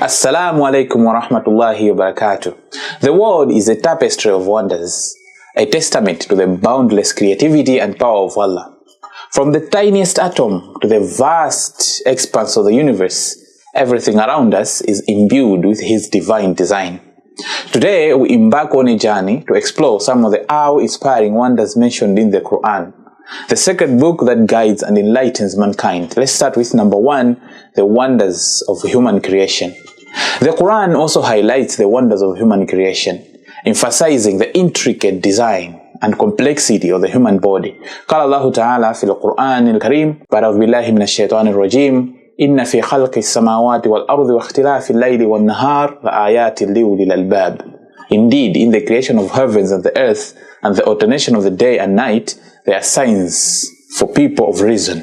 Assalamu alaikum wa rahmatullahi wa barakatuh. The world is a tapestry of wonders, a testament to the boundless creativity and power of Allah. From the tiniest atom to the vast expanse of the universe, everything around us is imbued with His divine design. Today, we embark on a journey to explore some of the awe-inspiring wonders mentioned in the Quran, the sacred book that guides and enlightens mankind. Let's start with number 1, the wonders of human creation. The Quran also highlights the wonders of human creation, emphasizing the intricate design and complexity of the human body. قال الله تعالى في القرآن الكريم بعد بالله من الشيطان الرجيم إن في خلق السماوات والأرض واختلاف الليل والنهار لآيات لأولي الألباب. Indeed, in the creation of heavens and the earth and the alternation of the day and night, there are signs for people of reason.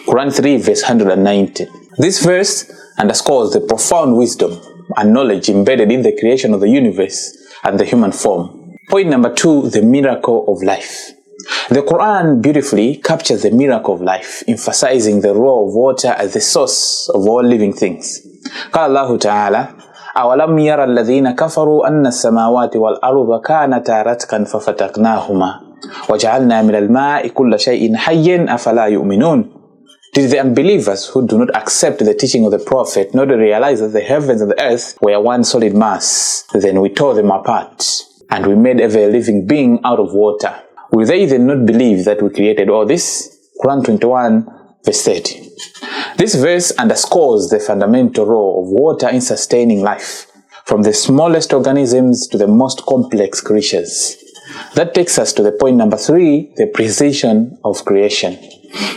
Quran 3 verse 190. This verse underscores the profound wisdom and knowledge embedded in the creation of the universe and the human form. Point number 2, the miracle of life. The Quran beautifully captures the miracle of life, emphasizing the role of water as the source of all living things. قال الله تعالى أولم يرى الذين كفروا أن السماوات والأرض كانتا رتقا ففتقناهما وجعلنا من الماء كل شيء حي أفلا يؤمنون. Did the unbelievers who do not accept the teaching of the Prophet not realize that the heavens and the earth were one solid mass? Then we tore them apart, and we made every living being out of water. Will they then not believe that we created all this? Quran 21 verse 30. This verse underscores the fundamental role of water in sustaining life, from the smallest organisms to the most complex creatures. That takes us to the point number 3, the precision of creation.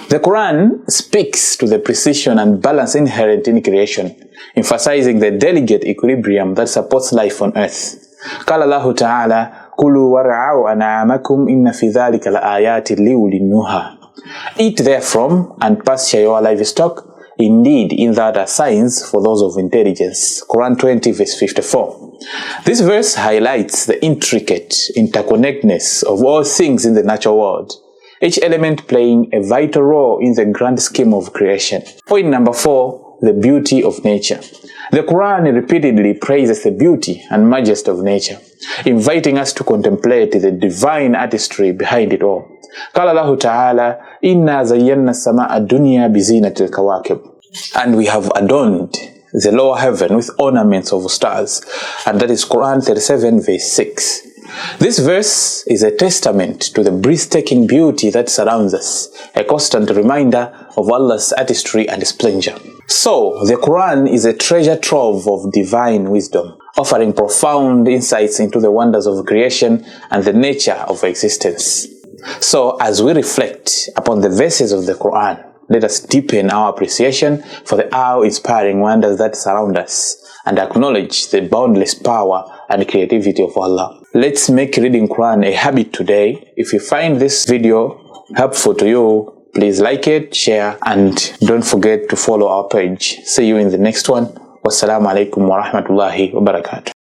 The Quran speaks to the precision and balance inherent in creation, emphasizing the delicate equilibrium that supports life on earth. قال الله تعالى كلوا وارعوا أنعامكم إن في ذلك لآيات لأولي النهى. Eat therefrom and pasture your livestock. Indeed, in that are signs for those of intelligence. Quran 20 verse 54. This verse highlights the intricate interconnectedness of all things in the natural world, each element playing a vital role in the grand scheme of creation. Point number 4, the beauty of nature. The Quran repeatedly praises the beauty and majesty of nature, inviting us to contemplate the divine artistry behind it all. قال الله تعالى إنا زينا السماء الدنيا بزينة الكواكب. And we have adorned the lower heaven with ornaments of stars, and that is Quran 37 verse 6. This verse is a testament to the breathtaking beauty that surrounds us, a constant reminder of Allah's artistry and splendor. So, the Quran is a treasure trove of divine wisdom, offering profound insights into the wonders of creation and the nature of existence. So, as we reflect upon the verses of the Quran, let us deepen our appreciation for the awe-inspiring wonders that surround us and acknowledge the boundless power and creativity of Allah. Let's make reading Quran a habit today. If you find this video helpful to you, please like it, share, and don't forget to follow our page. See you in the next one. Wassalamu alaikum wa rahmatullahi wa barakatuh.